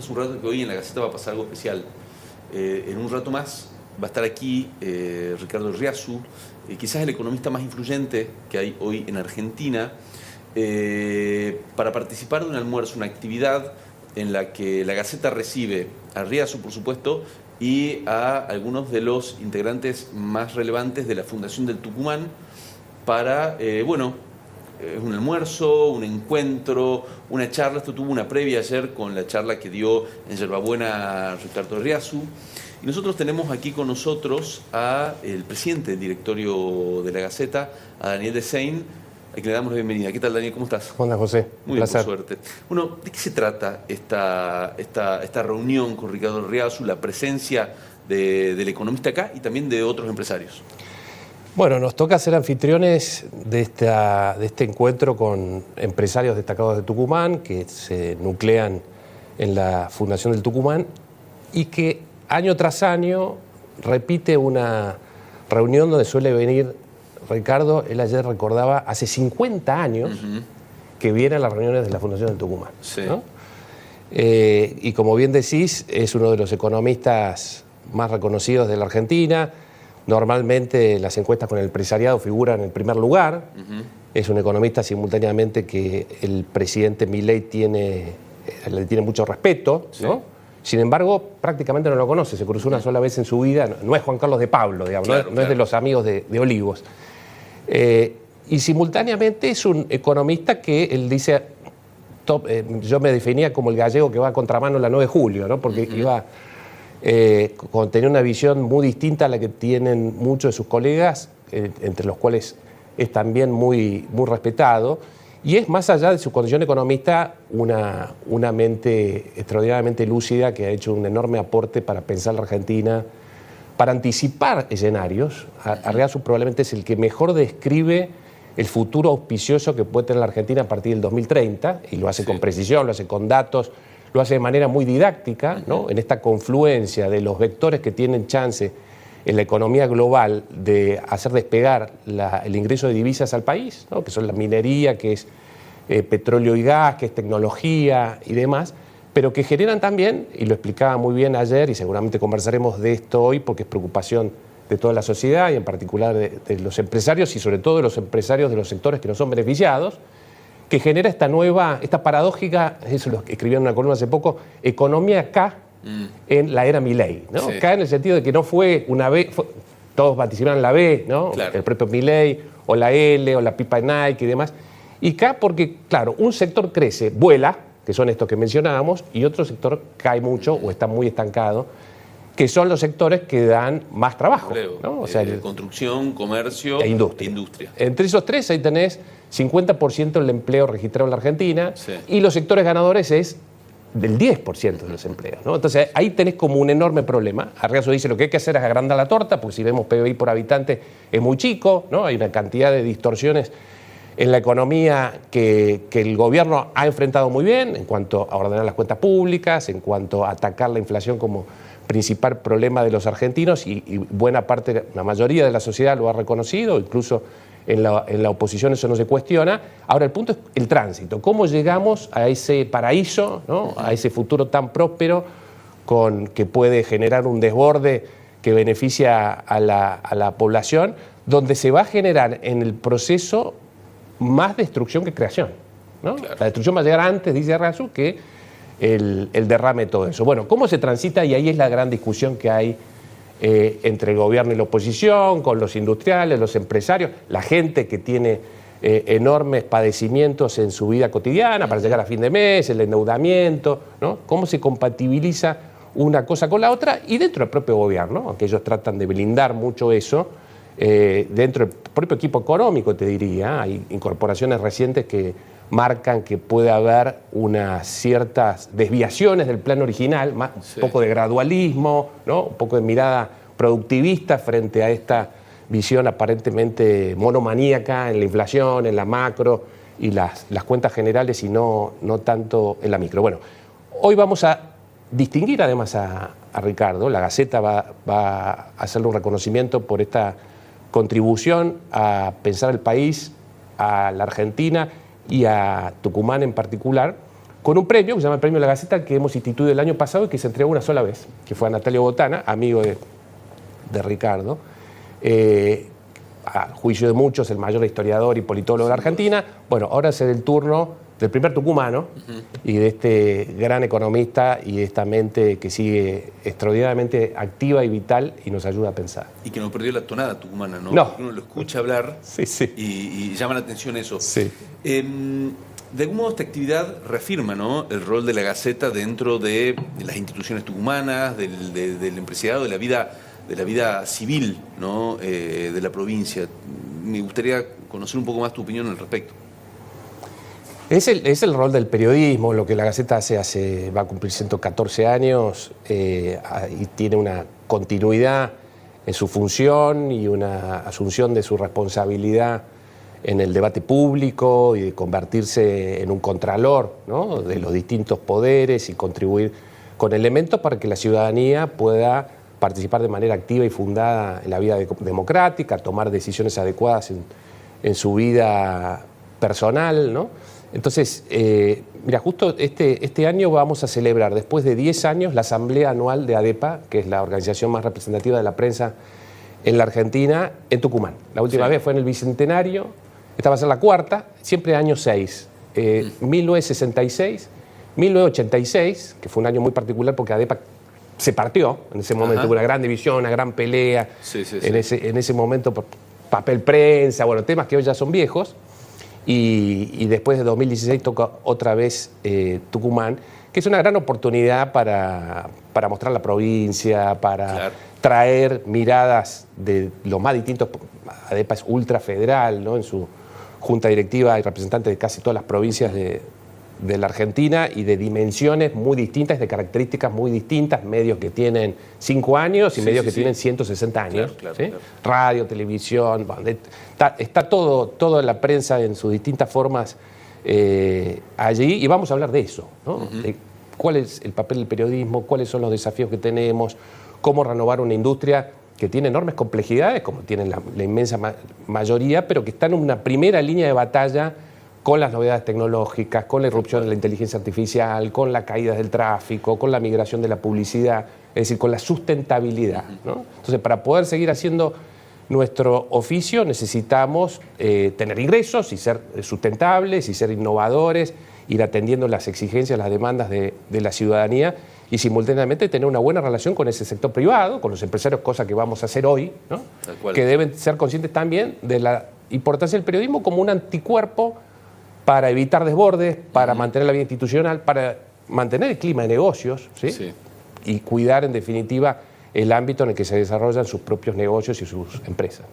hace un rato que hoy en la Gaceta va a pasar algo especial. En un rato más va a estar aquí Ricardo Riazu, quizás el economista más influyente que hay hoy en Argentina, para participar de un almuerzo, una actividad en la que la Gaceta recibe a Riazu, por supuesto, y a algunos de los integrantes más relevantes de la Fundación del Tucumán para, un almuerzo, un encuentro, una charla. Esto tuvo una previa ayer con la charla que dio en Yerbabuena Ricardo Riazu. Y nosotros tenemos aquí con nosotros al presidente del directorio de la Gaceta, a Daniel Desein, a quien le damos la bienvenida. ¿Qué tal, Daniel? ¿Cómo estás? ¿Cómo andas, José? Muy bien, por suerte. Bueno, ¿de qué se trata esta reunión con Ricardo Riazu, la presencia del economista acá y también de otros empresarios? Bueno, nos toca ser anfitriones de este encuentro con empresarios destacados de Tucumán que se nuclean en la Fundación del Tucumán y que año tras año repite una reunión donde suele venir Ricardo. Él ayer recordaba hace 50 años que viene a las reuniones de la Fundación del Tucumán. Sí. ¿No? Y como bien decís, es uno de los economistas más reconocidos de la Argentina. Normalmente las encuestas con el empresariado figuran en primer lugar. Es un economista simultáneamente que el presidente Milei le tiene mucho respeto, ¿no? Sí. Sin embargo, prácticamente no lo conoce. Se cruzó una sola vez en su vida. No es Juan Carlos de Pablo, digamos, claro, no es de los amigos de Olivos. Y simultáneamente es un economista que él dice, yo me definía como el gallego que va a contramano la 9 de julio, ¿no? Porque tenía una visión muy distinta a la que tienen muchos de sus colegas, entre los cuales es también muy, muy respetado. Y es, más allá de su condición economista, una mente extraordinariamente lúcida que ha hecho un enorme aporte para pensar la Argentina, para anticipar escenarios. Riazu probablemente es el que mejor describe el futuro auspicioso que puede tener la Argentina a partir del 2030, y lo hace con precisión, lo hace con datos, lo hace de manera muy didáctica, ¿no? En esta confluencia de los vectores que tienen chance en la economía global de hacer despegar el ingreso de divisas al país, ¿no? Que son la minería, que es petróleo y gas, que es tecnología y demás, pero que generan también, y lo explicaba muy bien ayer, y seguramente conversaremos de esto hoy porque es preocupación de toda la sociedad y en particular de los empresarios y sobre todo de los empresarios de los sectores que no son beneficiados, que genera esta paradójica, eso lo escribí en una columna hace poco, economía K en la era Milei, ¿no? Sí. K en el sentido de que no fue una B, todos vaticinaron la B, ¿no? Claro. El propio Milei, o la L, o la pipa de Nike y demás. Y K porque, claro, un sector crece, vuela, que son estos que mencionábamos, y otro sector cae mucho o está muy estancado, que son los sectores que dan más trabajo, ¿no? O sea, construcción, comercio e industria. Entre esos tres ahí tenés 50% del empleo registrado en la Argentina, y los sectores ganadores es del 10% de los empleos, ¿no? Entonces ahí tenés como un enorme problema. Riazu dice lo que hay que hacer es agrandar la torta, porque si vemos PBI por habitante es muy chico, ¿no? Hay una cantidad de distorsiones en la economía que el gobierno ha enfrentado muy bien en cuanto a ordenar las cuentas públicas, en cuanto a atacar la inflación como principal problema de los argentinos, y buena parte, la mayoría de la sociedad lo ha reconocido, incluso en la oposición eso no se cuestiona. Ahora el punto es el tránsito, cómo llegamos a ese paraíso, ¿no? A ese futuro tan próspero que puede generar un desborde que beneficia a la población, donde se va a generar en el proceso más destrucción que creación, ¿no? Claro. La destrucción va a llegar antes, dice Riazu, que el derrame de todo eso. Bueno, ¿cómo se transita? Y ahí es la gran discusión que hay entre el gobierno y la oposición, con los industriales, los empresarios, la gente que tiene enormes padecimientos en su vida cotidiana para llegar a fin de mes, el endeudamiento, ¿no? ¿Cómo se compatibiliza una cosa con la otra? Y dentro del propio gobierno, aunque ellos tratan de blindar mucho eso, dentro del propio equipo económico, te diría, hay incorporaciones recientes que marcan que puede haber unas ciertas desviaciones del plan original, un poco de gradualismo, ¿no? Un poco de mirada productivista frente a esta visión aparentemente monomaníaca en la inflación, en la macro y las cuentas generales, y no tanto en la micro. Bueno, hoy vamos a distinguir además a Ricardo. La Gaceta va a hacerle un reconocimiento por esta contribución a pensar el país, a la Argentina y a Tucumán en particular, con un premio que se llama el Premio La Gaceta, que hemos instituido el año pasado y que se entregó una sola vez, que fue a Natalio Botana, amigo de Ricardo, a juicio de muchos, el mayor historiador y politólogo de la Argentina. Bueno, ahora es el turno del primer tucumano y de este gran economista y de esta mente que sigue extraordinariamente activa y vital y nos ayuda a pensar. Y que no perdió la tonada tucumana, ¿no? No. Porque uno lo escucha hablar y llama la atención eso. Sí. De algún modo esta actividad reafirma, ¿no?, el rol de la Gaceta dentro de las instituciones tucumanas, del empresariado, de la vida civil, ¿no?, de la provincia. Me gustaría conocer un poco más tu opinión al respecto. Es el rol del periodismo, lo que la Gaceta va a cumplir 114 años y tiene una continuidad en su función y una asunción de su responsabilidad en el debate público y de convertirse en un contralor, ¿no?, de los distintos poderes y contribuir con elementos para que la ciudadanía pueda participar de manera activa y fundada en la vida democrática, tomar decisiones adecuadas en su vida personal, ¿no? Entonces, mira, justo este año vamos a celebrar, después de 10 años, la Asamblea Anual de ADEPA, que es la organización más representativa de la prensa en la Argentina, en Tucumán. La última vez fue en el Bicentenario, esta va a ser la cuarta, siempre año 6. 1966, 1986, que fue un año muy particular porque ADEPA se partió en ese momento, hubo una gran división, una gran pelea, en ese momento por papel prensa, bueno, temas que hoy ya son viejos. Y después de 2016 toca otra vez Tucumán, que es una gran oportunidad para mostrar la provincia, para traer miradas de los más distintos. ADEPA es ultrafederal, ¿no?, en su junta directiva y representante de casi todas las provincias de la Argentina y de dimensiones muy distintas, de características muy distintas, medios que tienen 5 años y medios que tienen 160 años. Claro. Radio, televisión, está toda la prensa en sus distintas formas allí y vamos a hablar de eso, ¿no? De cuál es el papel del periodismo, cuáles son los desafíos que tenemos, cómo renovar una industria que tiene enormes complejidades, como tienen la inmensa mayoría, pero que está en una primera línea de batalla con las novedades tecnológicas, con la irrupción de la inteligencia artificial, con la caída del tráfico, con la migración de la publicidad, es decir, con la sustentabilidad, ¿no? Entonces, para poder seguir haciendo nuestro oficio necesitamos tener ingresos y ser sustentables y ser innovadores, ir atendiendo las exigencias, las demandas de la ciudadanía y simultáneamente tener una buena relación con ese sector privado, con los empresarios, cosa que vamos a hacer hoy, ¿no?, que deben ser conscientes también de la importancia del periodismo como un anticuerpo para evitar desbordes, para mantener la vida institucional, para mantener el clima de negocios, ¿sí? Y cuidar, en definitiva, el ámbito en el que se desarrollan sus propios negocios y sus empresas.